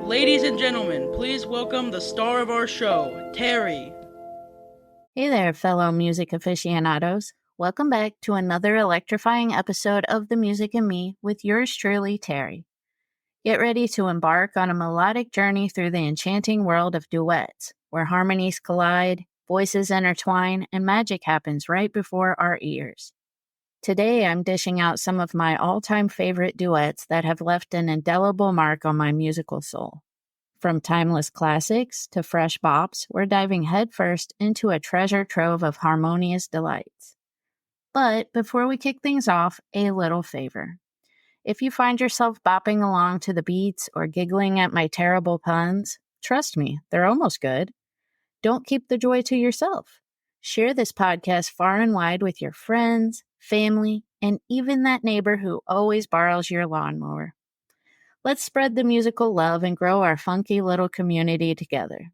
Ladies and gentlemen, please welcome the star of our show, Terry. Hey there, fellow music aficionados. Welcome back to another electrifying episode of The Music and Me with yours truly, Terry. Get ready to embark on a melodic journey through the enchanting world of duets, where harmonies collide, voices intertwine, and magic happens right before our ears. Today, I'm dishing out some of my all-time favorite duets that have left an indelible mark on my musical soul. From timeless classics to fresh bops, we're diving headfirst into a treasure trove of harmonious delights. But before we kick things off, a little favor. If you find yourself bopping along to the beats or giggling at my terrible puns, trust me, they're almost good. Don't keep the joy to yourself. Share this podcast far and wide with your friends, family, and even that neighbor who always borrows your lawnmower. Let's spread the musical love and grow our funky little community together.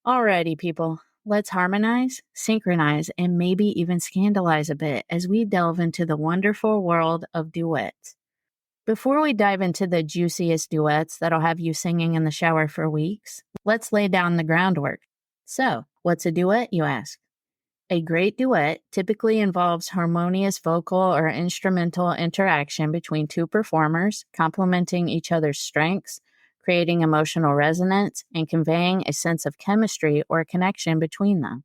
Alrighty, people, let's harmonize, synchronize, and maybe even scandalize a bit as we delve into the wonderful world of duets. Before we dive into the juiciest duets that'll have you singing in the shower for weeks, let's lay down the groundwork. So, what's a duet, you ask? A great duet typically involves harmonious vocal or instrumental interaction between two performers, complementing each other's strengths, creating emotional resonance, and conveying a sense of chemistry or connection between them.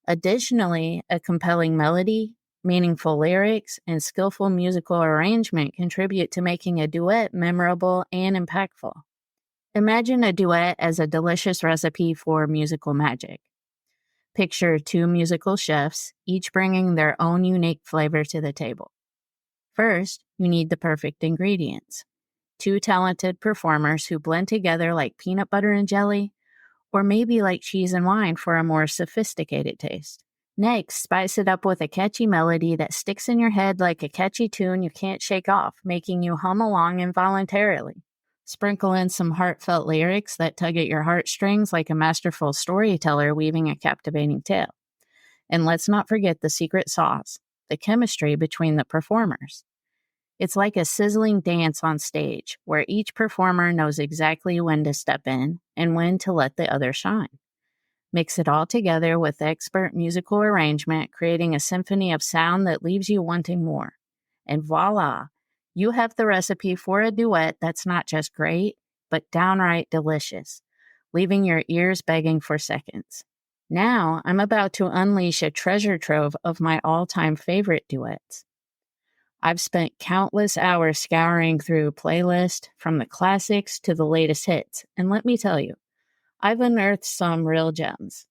Additionally, a compelling melody, meaningful lyrics, and skillful musical arrangement contribute to making a duet memorable and impactful. Imagine a duet as a delicious recipe for musical magic. Picture two musical chefs, each bringing their own unique flavor to the table. First, you need the perfect ingredients. Two talented performers who blend together like peanut butter and jelly, or maybe like cheese and wine for a more sophisticated taste. Next, spice it up with a catchy melody that sticks in your head like a catchy tune you can't shake off, making you hum along involuntarily. Sprinkle in some heartfelt lyrics that tug at your heartstrings like a masterful storyteller weaving a captivating tale. And let's not forget the secret sauce, the chemistry between the performers. It's like a sizzling dance on stage, where each performer knows exactly when to step in and when to let the other shine. Mix it all together with expert musical arrangement, creating a symphony of sound that leaves you wanting more. And voila! You have the recipe for a duet that's not just great, but downright delicious, leaving your ears begging for seconds. Now, I'm about to unleash a treasure trove of my all-time favorite duets. I've spent countless hours scouring through playlists, from the classics to the latest hits, and let me tell you, I've unearthed some real gems.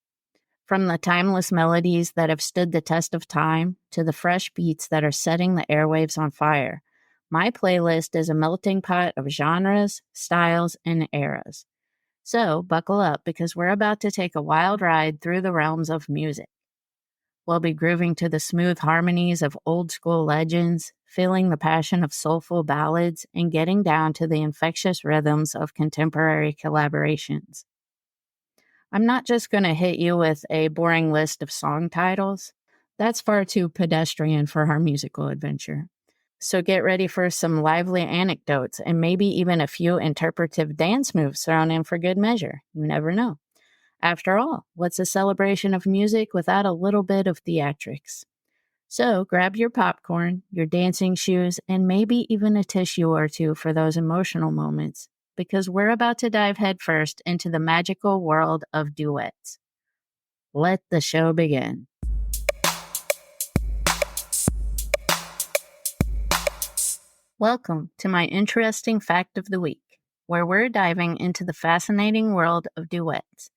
From the timeless melodies that have stood the test of time to the fresh beats that are setting the airwaves on fire, my playlist is a melting pot of genres, styles, and eras. So buckle up because we're about to take a wild ride through the realms of music. We'll be grooving to the smooth harmonies of old school legends, feeling the passion of soulful ballads, and getting down to the infectious rhythms of contemporary collaborations. I'm not just going to hit you with a boring list of song titles. That's far too pedestrian for our musical adventure. So get ready for some lively anecdotes and maybe even a few interpretive dance moves thrown in for good measure. You never know. After all, what's a celebration of music without a little bit of theatrics? So grab your popcorn, your dancing shoes, and maybe even a tissue or two for those emotional moments, because we're about to dive headfirst into the magical world of duets. Let the show begin. Welcome to my interesting fact of the week, where we're diving into the fascinating world of duets.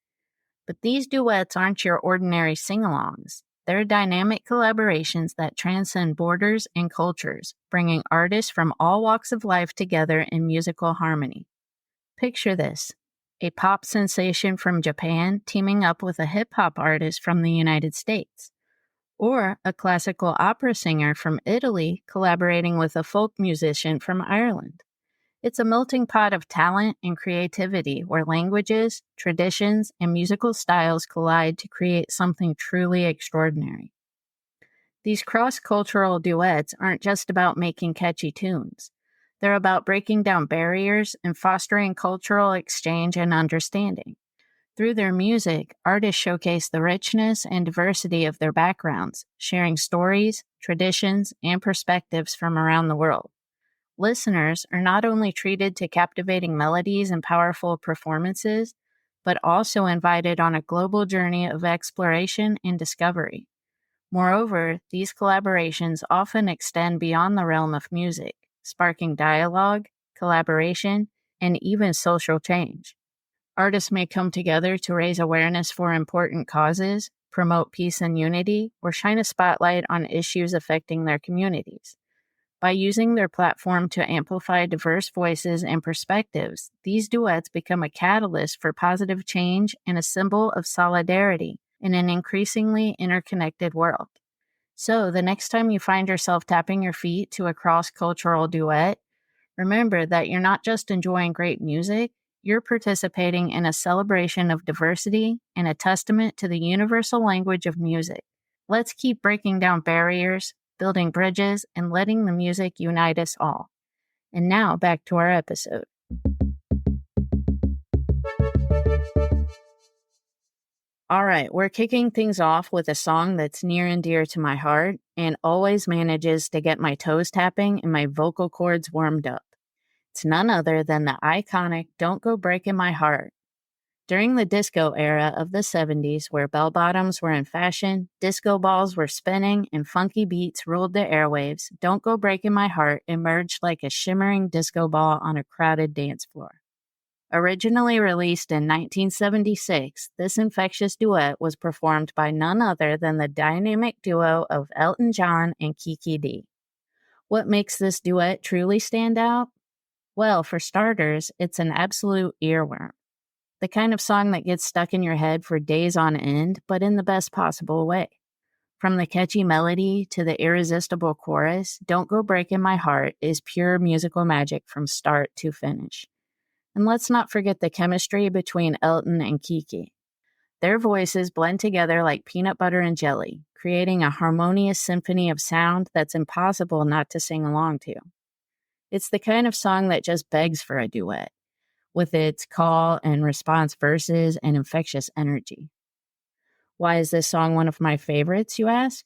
But these duets aren't your ordinary sing-alongs. They're dynamic collaborations that transcend borders and cultures, bringing artists from all walks of life together in musical harmony. Picture this: a pop sensation from Japan teaming up with a hip-hop artist from the United States, or a classical opera singer from Italy collaborating with a folk musician from Ireland. It's a melting pot of talent and creativity where languages, traditions, and musical styles collide to create something truly extraordinary. These cross-cultural duets aren't just about making catchy tunes. They're about breaking down barriers and fostering cultural exchange and understanding. Through their music, artists showcase the richness and diversity of their backgrounds, sharing stories, traditions, and perspectives from around the world. Listeners are not only treated to captivating melodies and powerful performances, but also invited on a global journey of exploration and discovery. Moreover, these collaborations often extend beyond the realm of music, sparking dialogue, collaboration, and even social change. Artists may come together to raise awareness for important causes, promote peace and unity, or shine a spotlight on issues affecting their communities. By using their platform to amplify diverse voices and perspectives, these duets become a catalyst for positive change and a symbol of solidarity in an increasingly interconnected world. So, the next time you find yourself tapping your feet to a cross-cultural duet, remember that you're not just enjoying great music, you're participating in a celebration of diversity and a testament to the universal language of music. Let's keep breaking down barriers, building bridges, and letting the music unite us all. And now, back to our episode. All right, we're kicking things off with a song that's near and dear to my heart and always manages to get my toes tapping and my vocal cords warmed up. It's none other than the iconic Don't Go Breaking My Heart. During the disco era of the 70s, where bell-bottoms were in fashion, disco balls were spinning, and funky beats ruled the airwaves, Don't Go Breaking My Heart emerged like a shimmering disco ball on a crowded dance floor. Originally released in 1976, this infectious duet was performed by none other than the dynamic duo of Elton John and Kiki. What makes this duet truly stand out? Well, for starters, it's an absolute earworm. The kind of song that gets stuck in your head for days on end, but in the best possible way. From the catchy melody to the irresistible chorus, Don't Go Breaking My Heart is pure musical magic from start to finish. And let's not forget the chemistry between Elton and Kiki. Their voices blend together like peanut butter and jelly, creating a harmonious symphony of sound that's impossible not to sing along to. It's the kind of song that just begs for a duet, with its call and response verses and infectious energy. Why is this song one of my favorites, you ask?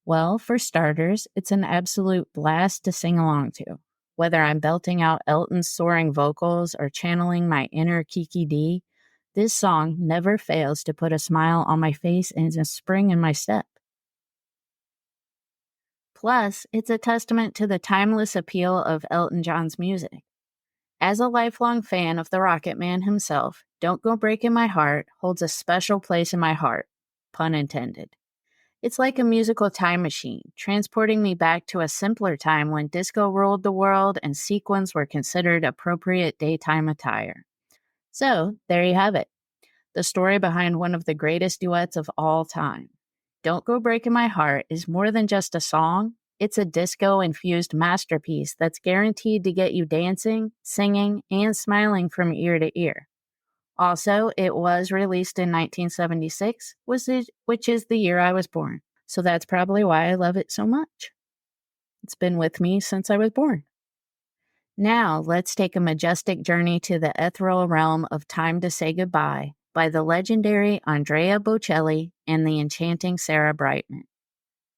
Well, for starters, it's an absolute blast to sing along to. Whether I'm belting out Elton's soaring vocals or channeling my inner Kiki, this song never fails to put a smile on my face and a spring in my step. Plus, it's a testament to the timeless appeal of Elton John's music. As a lifelong fan of the Rocket Man himself, Don't Go Breaking My Heart holds a special place in my heart, pun intended. It's like a musical time machine, transporting me back to a simpler time when disco ruled the world and sequins were considered appropriate daytime attire. So, there you have it, the story behind one of the greatest duets of all time. Don't Go Breaking My Heart is more than just a song. It's a disco-infused masterpiece that's guaranteed to get you dancing, singing, and smiling from ear to ear. Also, it was released in 1976, which is the year I was born. So that's probably why I love it so much. It's been with me since I was born. Now, let's take a majestic journey to the ethereal realm of Time to Say Goodbye by the legendary Andrea Bocelli and the enchanting Sara Brightman.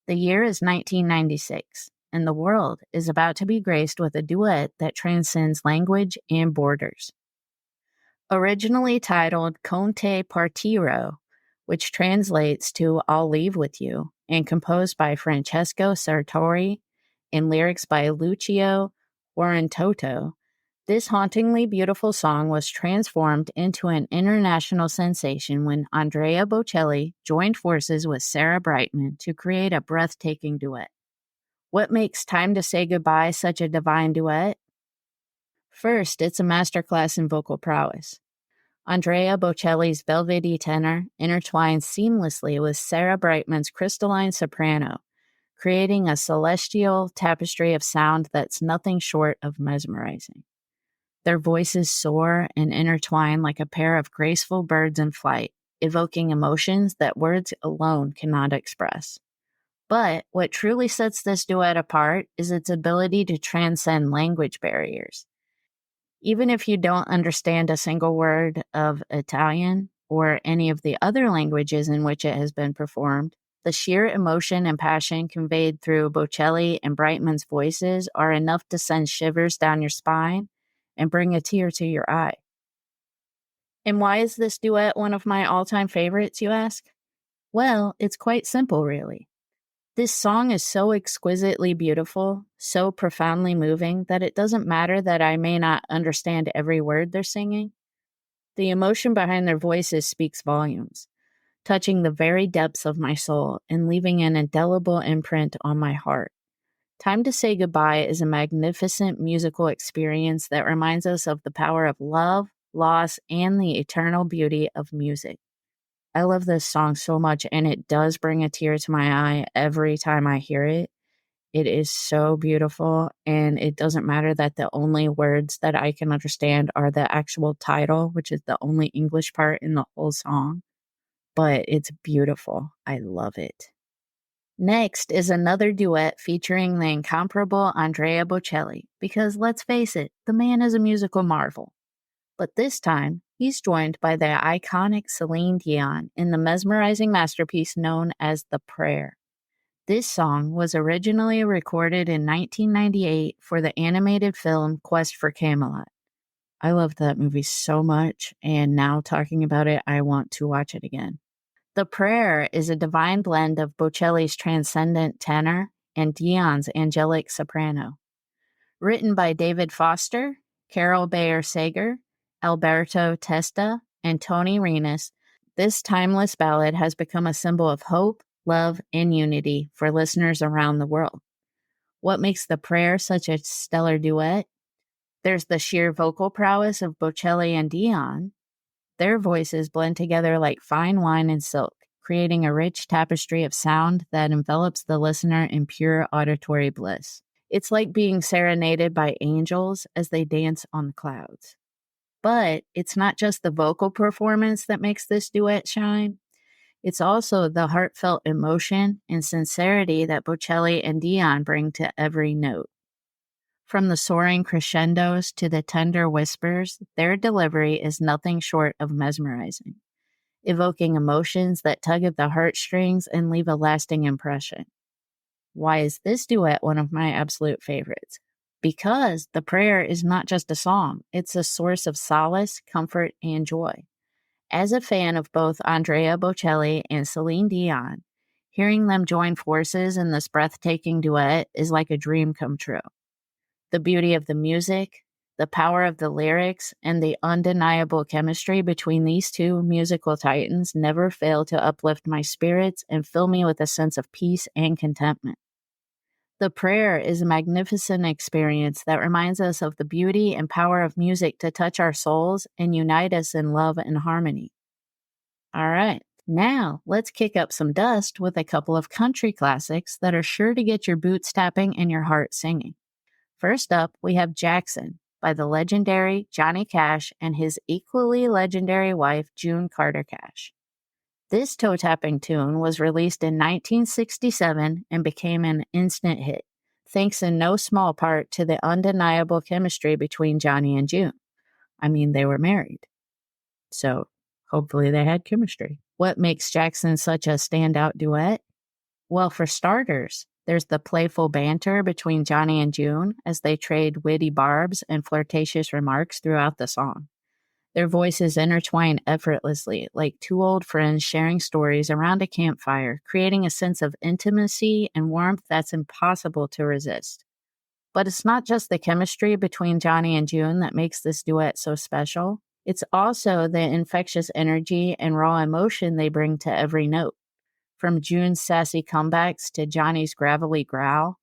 The year is 1996, and the world is about to be graced with a duet that transcends language and borders. Originally titled Con te partiro, which translates to I'll leave with you, and composed by Francesco Sartori and lyrics by Lucio Warrentoto, this hauntingly beautiful song was transformed into an international sensation when Andrea Bocelli joined forces with Sara Brightman to create a breathtaking duet. What makes Time to Say Goodbye such a divine duet? First, it's a masterclass in vocal prowess. Andrea Bocelli's velvety tenor intertwines seamlessly with Sara Brightman's crystalline soprano, creating a celestial tapestry of sound that's nothing short of mesmerizing. Their voices soar and intertwine like a pair of graceful birds in flight, evoking emotions that words alone cannot express. But what truly sets this duet apart is its ability to transcend language barriers. Even if you don't understand a single word of Italian or any of the other languages in which it has been performed, the sheer emotion and passion conveyed through Bocelli and Brightman's voices are enough to send shivers down your spine and bring a tear to your eye. And why is this duet one of my all-time favorites, you ask? Well, it's quite simple, really. This song is so exquisitely beautiful, so profoundly moving, that it doesn't matter that I may not understand every word they're singing. The emotion behind their voices speaks volumes, touching the very depths of my soul and leaving an indelible imprint on my heart. Time to Say Goodbye is a magnificent musical experience that reminds us of the power of love, loss, and the eternal beauty of music. I love this song so much, and it does bring a tear to my eye every time I hear it. It is so beautiful, and it doesn't matter that the only words that I can understand are the actual title, which is the only English part in the whole song, but it's beautiful. I love it. Next is another duet featuring the incomparable Andrea Bocelli, because let's face it, the man is a musical marvel. But this time, he's joined by the iconic Celine Dion in the mesmerizing masterpiece known as The Prayer. This song was originally recorded in 1998 for the animated film Quest for Camelot. I loved that movie so much, and now talking about it, I want to watch it again. The Prayer is a divine blend of Bocelli's transcendent tenor and Dion's angelic soprano. Written by David Foster, Carol Bayer Sager, Alberto Testa, and Tony Renis, this timeless ballad has become a symbol of hope, love, and unity for listeners around the world. What makes The Prayer such a stellar duet? There's the sheer vocal prowess of Bocelli and Dion. Their voices blend together like fine wine and silk, creating a rich tapestry of sound that envelops the listener in pure auditory bliss. It's like being serenaded by angels as they dance on the clouds. But it's not just the vocal performance that makes this duet shine. It's also the heartfelt emotion and sincerity that Bocelli and Dion bring to every note. From the soaring crescendos to the tender whispers, their delivery is nothing short of mesmerizing, evoking emotions that tug at the heartstrings and leave a lasting impression. Why is this duet one of my absolute favorites? Because The Prayer is not just a song, it's a source of solace, comfort, and joy. As a fan of both Andrea Bocelli and Celine Dion, hearing them join forces in this breathtaking duet is like a dream come true. The beauty of the music, the power of the lyrics, and the undeniable chemistry between these two musical titans never fail to uplift my spirits and fill me with a sense of peace and contentment. The Prayer is a magnificent experience that reminds us of the beauty and power of music to touch our souls and unite us in love and harmony. All right, now let's kick up some dust with a couple of country classics that are sure to get your boots tapping and your heart singing. First up, we have Jackson by the legendary Johnny Cash and his equally legendary wife, June Carter Cash. This toe-tapping tune was released in 1967 and became an instant hit, thanks in no small part to the undeniable chemistry between Johnny and June. I mean, they were married, so hopefully they had chemistry. What makes Jackson such a standout duet? Well, for starters, there's the playful banter between Johnny and June as they trade witty barbs and flirtatious remarks throughout the song. Their voices intertwine effortlessly, like two old friends sharing stories around a campfire, creating a sense of intimacy and warmth that's impossible to resist. But it's not just the chemistry between Johnny and June that makes this duet so special. It's also the infectious energy and raw emotion they bring to every note. From June's sassy comebacks to Johnny's gravelly growl,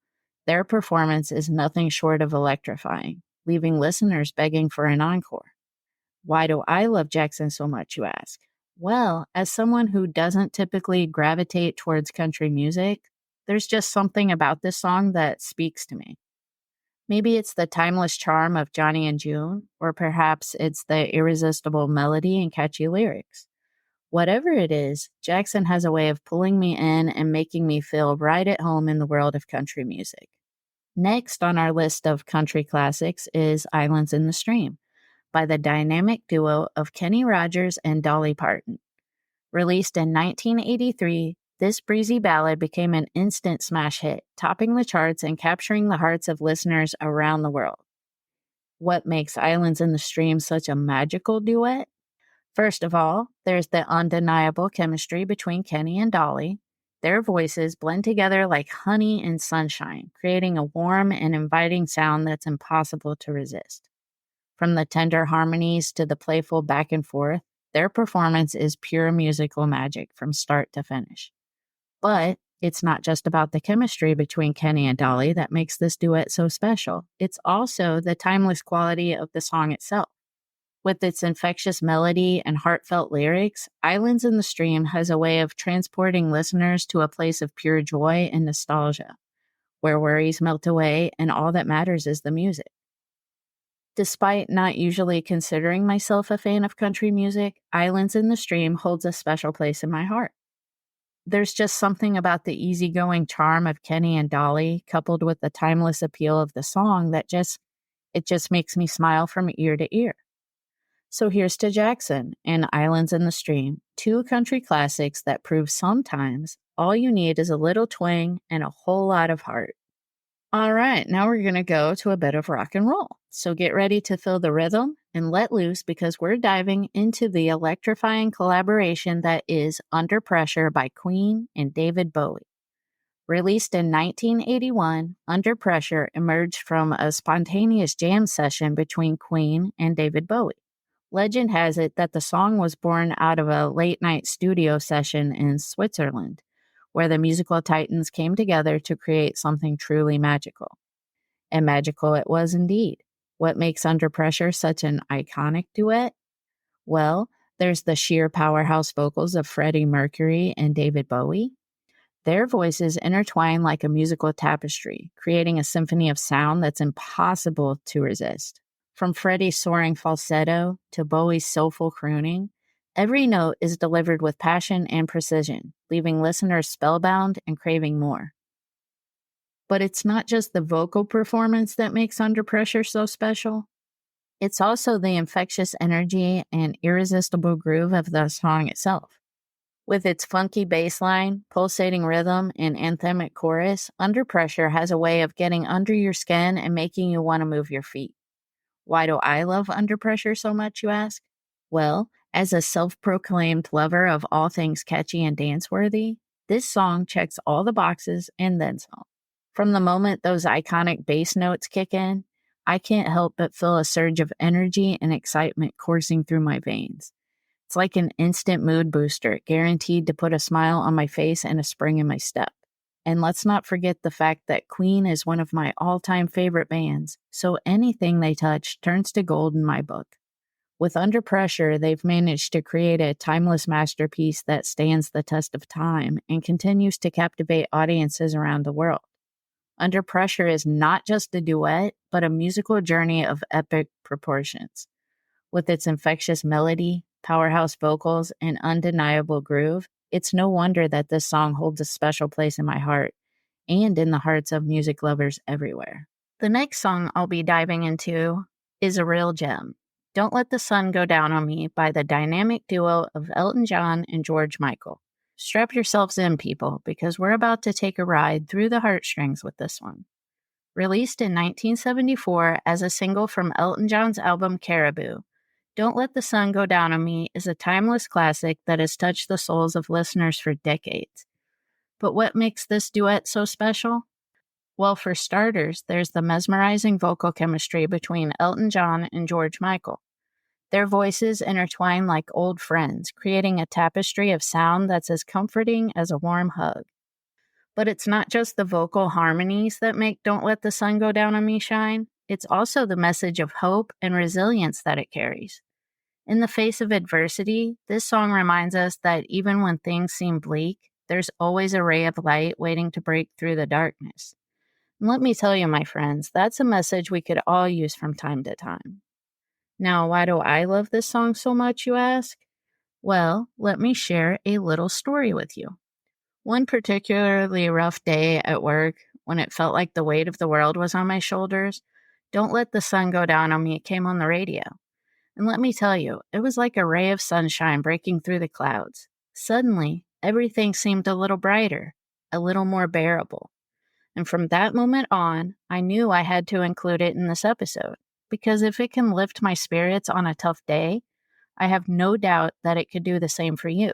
their performance is nothing short of electrifying, leaving listeners begging for an encore. Why do I love Jackson so much, you ask? Well, as someone who doesn't typically gravitate towards country music, there's just something about this song that speaks to me. Maybe it's the timeless charm of Johnny and June, or perhaps it's the irresistible melody and catchy lyrics. Whatever it is, Jackson has a way of pulling me in and making me feel right at home in the world of country music. Next on our list of country classics is Islands in the Stream by the dynamic duo of Kenny Rogers and Dolly Parton. Released in 1983, this breezy ballad became an instant smash hit, topping the charts and capturing the hearts of listeners around the world. What makes Islands in the Stream such a magical duet? First of all, there's the undeniable chemistry between Kenny and Dolly. Their voices blend together like honey and sunshine, creating a warm and inviting sound that's impossible to resist. From the tender harmonies to the playful back and forth, their performance is pure musical magic from start to finish. But it's not just about the chemistry between Kenny and Dolly that makes this duet so special. It's also the timeless quality of the song itself. With its infectious melody and heartfelt lyrics, Islands in the Stream has a way of transporting listeners to a place of pure joy and nostalgia, where worries melt away and all that matters is the music. Despite not usually considering myself a fan of country music, Islands in the Stream holds a special place in my heart. There's just something about the easygoing charm of Kenny and Dolly, coupled with the timeless appeal of the song that just makes me smile from ear to ear. So here's to Jackson and Islands in the Stream, two country classics that prove sometimes all you need is a little twang and a whole lot of heart. All right, now we're going to go to a bit of rock and roll. So get ready to feel the rhythm and let loose because we're diving into the electrifying collaboration that is Under Pressure by Queen and David Bowie. Released in 1981, Under Pressure emerged from a spontaneous jam session between Queen and David Bowie. Legend has it that the song was born out of a late-night studio session in Switzerland, where the musical titans came together to create something truly magical. And magical it was indeed. What makes Under Pressure such an iconic duet? Well, there's the sheer powerhouse vocals of Freddie Mercury and David Bowie. Their voices intertwine like a musical tapestry, creating a symphony of sound that's impossible to resist. From Freddie's soaring falsetto to Bowie's soulful crooning, every note is delivered with passion and precision, leaving listeners spellbound and craving more. But it's not just the vocal performance that makes Under Pressure so special. It's also the infectious energy and irresistible groove of the song itself. With its funky bass line, pulsating rhythm, and anthemic chorus, Under Pressure has a way of getting under your skin and making you want to move your feet. Why do I love Under Pressure so much, you ask? Well, as a self-proclaimed lover of all things catchy and dance-worthy, this song checks all the boxes and then some. From the moment those iconic bass notes kick in, I can't help but feel a surge of energy and excitement coursing through my veins. It's like an instant mood booster, guaranteed to put a smile on my face and a spring in my step. And let's not forget the fact that Queen is one of my all-time favorite bands, so anything they touch turns to gold in my book. With Under Pressure, they've managed to create a timeless masterpiece that stands the test of time and continues to captivate audiences around the world. Under Pressure is not just a duet, but a musical journey of epic proportions. With its infectious melody, powerhouse vocals, and undeniable groove, it's no wonder that this song holds a special place in my heart and in the hearts of music lovers everywhere. The next song I'll be diving into is a real gem, Don't Let the Sun Go Down on Me by the dynamic duo of Elton John and George Michael. Strap yourselves in, people, because we're about to take a ride through the heartstrings with this one. Released in 1974 as a single from Elton John's album Caribou, Don't Let the Sun Go Down on Me is a timeless classic that has touched the souls of listeners for decades. But what makes this duet so special? Well, for starters, there's the mesmerizing vocal chemistry between Elton John and George Michael. Their voices intertwine like old friends, creating a tapestry of sound that's as comforting as a warm hug. But it's not just the vocal harmonies that make Don't Let the Sun Go Down on Me shine. It's also the message of hope and resilience that it carries. In the face of adversity, this song reminds us that even when things seem bleak, there's always a ray of light waiting to break through the darkness. And let me tell you, my friends, that's a message we could all use from time to time. Now, why do I love this song so much, you ask? Well, let me share a little story with you. One particularly rough day at work, when it felt like the weight of the world was on my shoulders, Don't Let the Sun Go Down on Me came on the radio. And let me tell you, it was like a ray of sunshine breaking through the clouds. Suddenly, everything seemed a little brighter, a little more bearable. And from that moment on, I knew I had to include it in this episode, because if it can lift my spirits on a tough day, I have no doubt that it could do the same for you.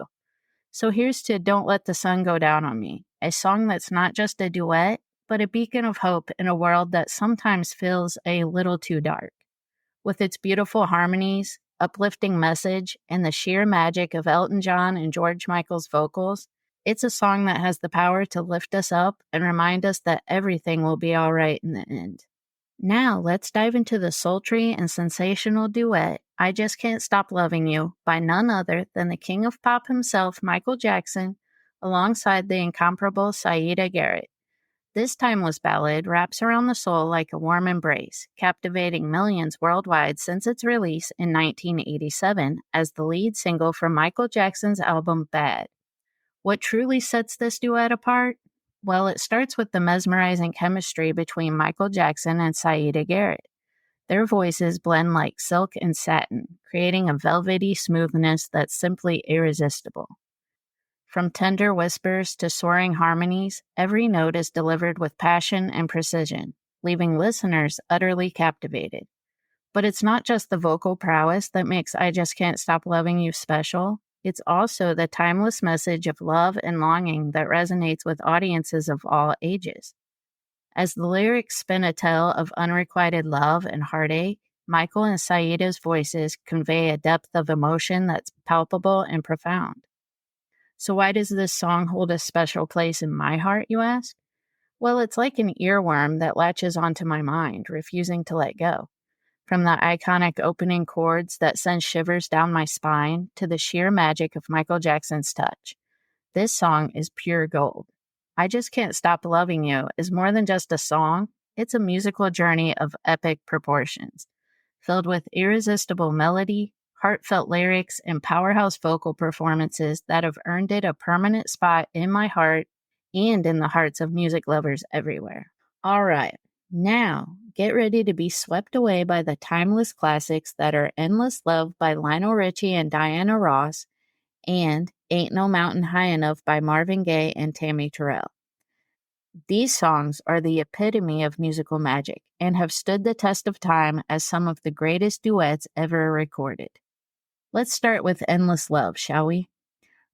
So here's to Don't Let the Sun Go Down on Me, a song that's not just a duet, but a beacon of hope in a world that sometimes feels a little too dark. With its beautiful harmonies, uplifting message, and the sheer magic of Elton John and George Michael's vocals, it's a song that has the power to lift us up and remind us that everything will be all right in the end. Now, let's dive into the sultry and sensational duet, I Just Can't Stop Loving You, by none other than the king of pop himself, Michael Jackson, alongside the incomparable Siedah Garrett. This timeless ballad wraps around the soul like a warm embrace, captivating millions worldwide since its release in 1987 as the lead single from Michael Jackson's album Bad. What truly sets this duet apart? Well, it starts with the mesmerizing chemistry between Michael Jackson and Siedah Garrett. Their voices blend like silk and satin, creating a velvety smoothness that's simply irresistible. From tender whispers to soaring harmonies, every note is delivered with passion and precision, leaving listeners utterly captivated. But it's not just the vocal prowess that makes I Just Can't Stop Loving You special. It's also the timeless message of love and longing that resonates with audiences of all ages. As the lyrics spin a tale of unrequited love and heartache, Michael and Saidah's voices convey a depth of emotion that's palpable and profound. So why does this song hold a special place in my heart, you ask? Well, it's like an earworm that latches onto my mind, refusing to let go. From the iconic opening chords that send shivers down my spine to the sheer magic of Michael Jackson's touch. This song is pure gold. I Just Can't Stop Loving You is more than just a song, it's a musical journey of epic proportions, filled with irresistible melody, heartfelt lyrics, and powerhouse vocal performances that have earned it a permanent spot in my heart and in the hearts of music lovers everywhere. All right, now get ready to be swept away by the timeless classics that are Endless Love by Lionel Richie and Diana Ross and Ain't No Mountain High Enough by Marvin Gaye and Tammy Terrell. These songs are the epitome of musical magic and have stood the test of time as some of the greatest duets ever recorded. Let's start with Endless Love, shall we?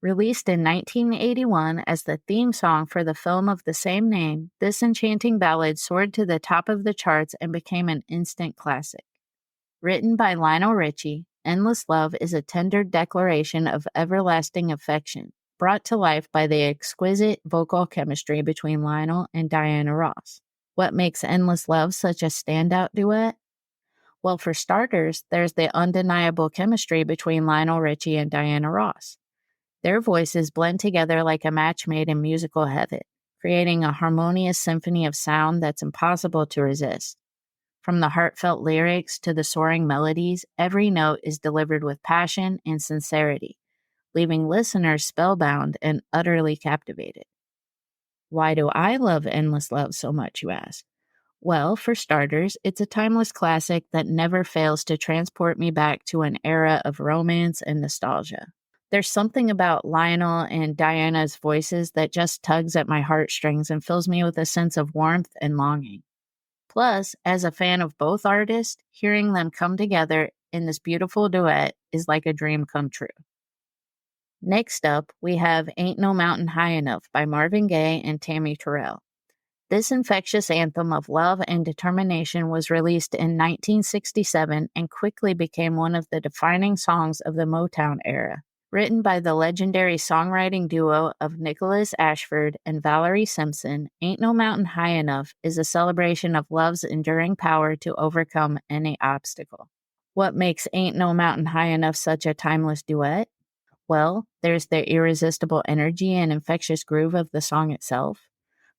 Released in 1981 as the theme song for the film of the same name, this enchanting ballad soared to the top of the charts and became an instant classic. Written by Lionel Richie, Endless Love is a tender declaration of everlasting affection, brought to life by the exquisite vocal chemistry between Lionel and Diana Ross. What makes Endless Love such a standout duet? Well, for starters, there's the undeniable chemistry between Lionel Richie and Diana Ross. Their voices blend together like a match made in musical heaven, creating a harmonious symphony of sound that's impossible to resist. From the heartfelt lyrics to the soaring melodies, every note is delivered with passion and sincerity, leaving listeners spellbound and utterly captivated. Why do I love Endless Love so much, you ask? Well, for starters, it's a timeless classic that never fails to transport me back to an era of romance and nostalgia. There's something about Lionel and Diana's voices that just tugs at my heartstrings and fills me with a sense of warmth and longing. Plus, as a fan of both artists, hearing them come together in this beautiful duet is like a dream come true. Next up, we have Ain't No Mountain High Enough by Marvin Gaye and Tammy Terrell. This infectious anthem of love and determination was released in 1967 and quickly became one of the defining songs of the Motown era. Written by the legendary songwriting duo of Nicholas Ashford and Valerie Simpson, Ain't No Mountain High Enough is a celebration of love's enduring power to overcome any obstacle. What makes Ain't No Mountain High Enough such a timeless duet? Well, there's the irresistible energy and infectious groove of the song itself.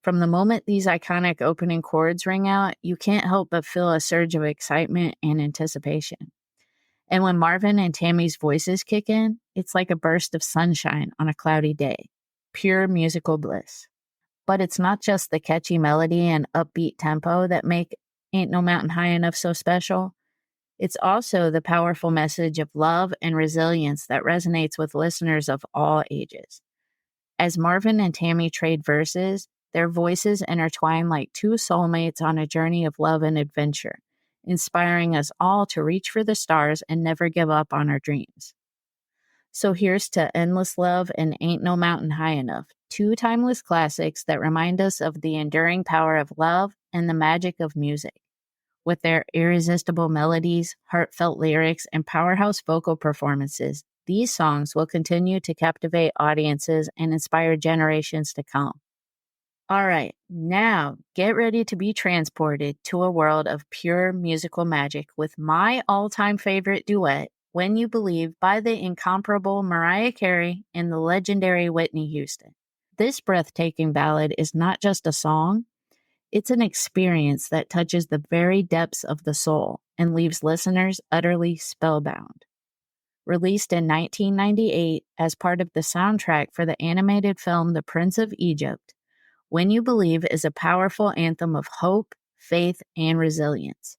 From the moment these iconic opening chords ring out, you can't help but feel a surge of excitement and anticipation. And when Marvin and Tammy's voices kick in, it's like a burst of sunshine on a cloudy day. Pure musical bliss. But it's not just the catchy melody and upbeat tempo that make Ain't No Mountain High Enough so special. It's also the powerful message of love and resilience that resonates with listeners of all ages. As Marvin and Tammy trade verses, their voices intertwine like two soulmates on a journey of love and adventure, inspiring us all to reach for the stars and never give up on our dreams. So here's to Endless Love and Ain't No Mountain High Enough, two timeless classics that remind us of the enduring power of love and the magic of music. With their irresistible melodies, heartfelt lyrics, and powerhouse vocal performances, these songs will continue to captivate audiences and inspire generations to come. All right, now get ready to be transported to a world of pure musical magic with my all-time favorite duet, When You Believe, by the incomparable Mariah Carey and the legendary Whitney Houston. This breathtaking ballad is not just a song, it's an experience that touches the very depths of the soul and leaves listeners utterly spellbound. Released in 1998 as part of the soundtrack for the animated film The Prince of Egypt, When You Believe is a powerful anthem of hope, faith, and resilience.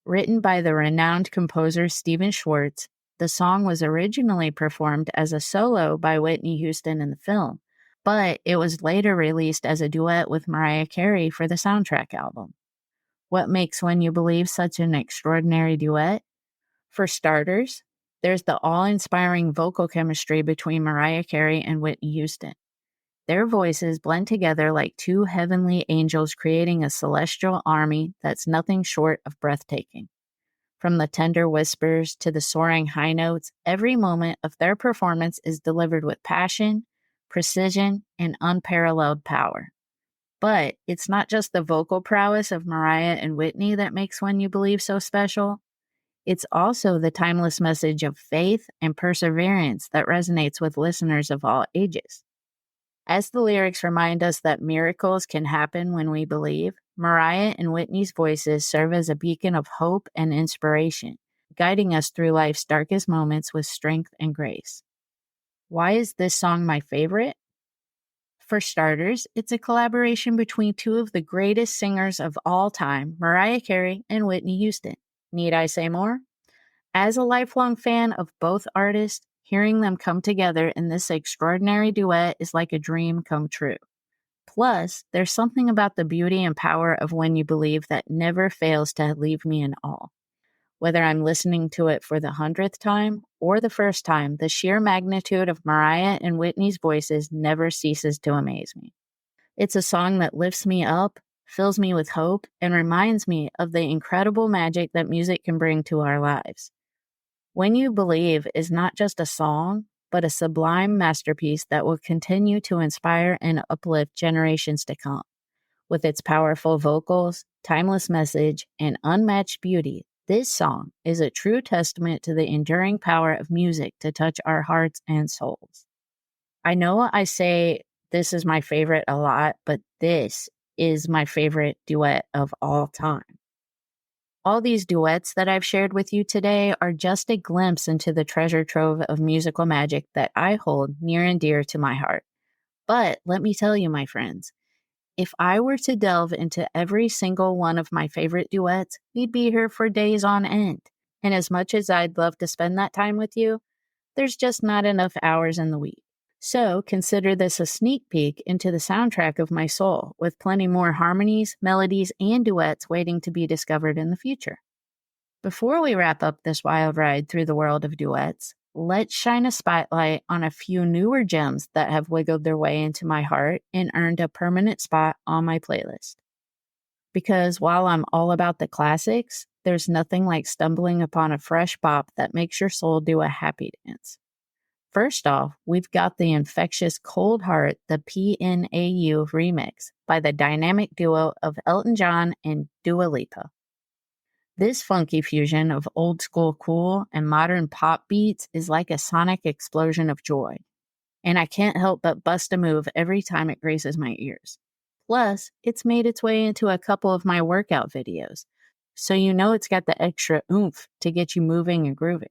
Written by the renowned composer Stephen Schwartz, the song was originally performed as a solo by Whitney Houston in the film, but it was later released as a duet with Mariah Carey for the soundtrack album. What makes When You Believe such an extraordinary duet? For starters, there's the awe-inspiring vocal chemistry between Mariah Carey and Whitney Houston. Their voices blend together like two heavenly angels, creating a celestial army that's nothing short of breathtaking. From the tender whispers to the soaring high notes, every moment of their performance is delivered with passion, precision, and unparalleled power. But it's not just the vocal prowess of Mariah and Whitney that makes When You Believe so special. It's also the timeless message of faith and perseverance that resonates with listeners of all ages. As the lyrics remind us that miracles can happen when we believe, Mariah and Whitney's voices serve as a beacon of hope and inspiration, guiding us through life's darkest moments with strength and grace. Why is this song my favorite? For starters, it's a collaboration between two of the greatest singers of all time, Mariah Carey and Whitney Houston. Need I say more? As a lifelong fan of both artists, hearing them come together in this extraordinary duet is like a dream come true. Plus, there's something about the beauty and power of When You Believe that never fails to leave me in awe. Whether I'm listening to it for the 100th time or the first time, the sheer magnitude of Mariah and Whitney's voices never ceases to amaze me. It's a song that lifts me up, fills me with hope, and reminds me of the incredible magic that music can bring to our lives. When You Believe is not just a song, but a sublime masterpiece that will continue to inspire and uplift generations to come. With its powerful vocals, timeless message, and unmatched beauty, this song is a true testament to the enduring power of music to touch our hearts and souls. I know I say this is my favorite a lot, but this is my favorite duet of all time. All these duets that I've shared with you today are just a glimpse into the treasure trove of musical magic that I hold near and dear to my heart. But let me tell you, my friends, if I were to delve into every single one of my favorite duets, we'd be here for days on end. And as much as I'd love to spend that time with you, there's just not enough hours in the week. So consider this a sneak peek into the soundtrack of my soul, with plenty more harmonies, melodies, and duets waiting to be discovered in the future. Before we wrap up this wild ride through the world of duets, let's shine a spotlight on a few newer gems that have wiggled their way into my heart and earned a permanent spot on my playlist. Because while I'm all about the classics, there's nothing like stumbling upon a fresh bop that makes your soul do a happy dance. First off, we've got the infectious Cold Heart, the PNAU remix by the dynamic duo of Elton John and Dua Lipa. This funky fusion of old school cool and modern pop beats is like a sonic explosion of joy, and I can't help but bust a move every time it graces my ears. Plus, it's made its way into a couple of my workout videos, so you know it's got the extra oomph to get you moving and grooving.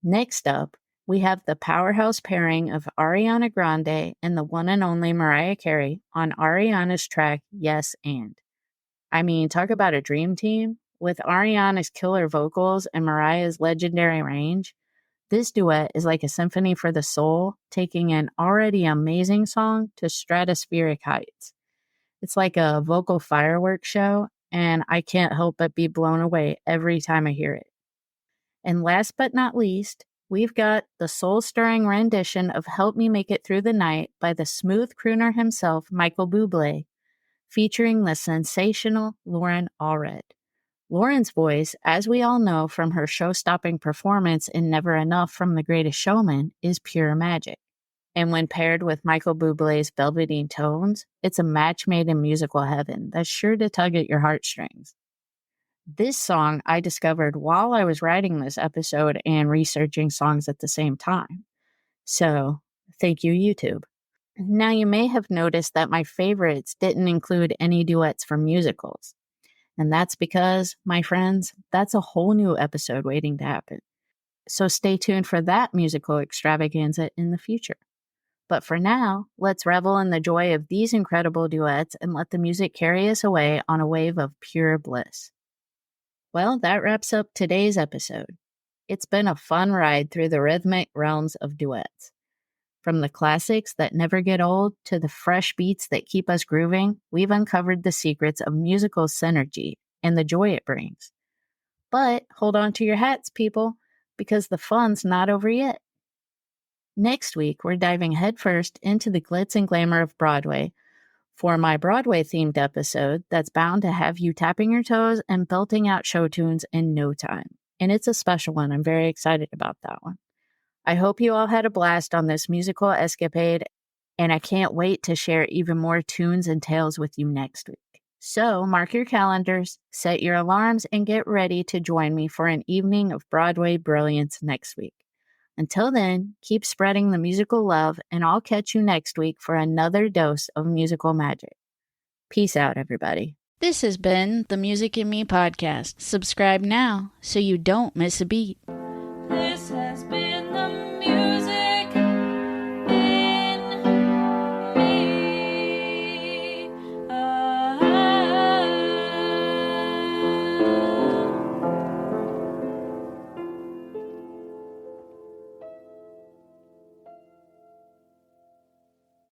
Next up, we have the powerhouse pairing of Ariana Grande and the one and only Mariah Carey on Ariana's track, Yes and. I mean, talk about a dream team. With Ariana's killer vocals and Mariah's legendary range, this duet is like a symphony for the soul, taking an already amazing song to stratospheric heights. It's like a vocal fireworks show, and I can't help but be blown away every time I hear it. And last but not least, we've got the soul-stirring rendition of Help Me Make It Through the Night by the smooth crooner himself, Michael Bublé, featuring the sensational Lauren Allred. Lauren's voice, as we all know from her show-stopping performance in Never Enough from The Greatest Showman, is pure magic. And when paired with Michael Bublé's velveteen tones, it's a match made in musical heaven that's sure to tug at your heartstrings. This song I discovered while I was writing this episode and researching songs at the same time. So, thank you, YouTube. Now, you may have noticed that my favorites didn't include any duets from musicals. And that's because, my friends, that's a whole new episode waiting to happen. So stay tuned for that musical extravaganza in the future. But for now, let's revel in the joy of these incredible duets and let the music carry us away on a wave of pure bliss. Well, that wraps up today's episode. It's been a fun ride through the rhythmic realms of duets. From the classics that never get old to the fresh beats that keep us grooving, we've uncovered the secrets of musical synergy and the joy it brings. But hold on to your hats, people, because the fun's not over yet. Next week, we're diving headfirst into the glitz and glamour of Broadway for my Broadway-themed episode that's bound to have you tapping your toes and belting out show tunes in no time. And it's a special one. I'm very excited about that one. I hope you all had a blast on this musical escapade, and I can't wait to share even more tunes and tales with you next week. So mark your calendars, set your alarms, and get ready to join me for an evening of Broadway brilliance next week. Until then, keep spreading the musical love, and I'll catch you next week for another dose of musical magic. Peace out, everybody. This has been the Music in Me podcast. Subscribe now so you don't miss a beat.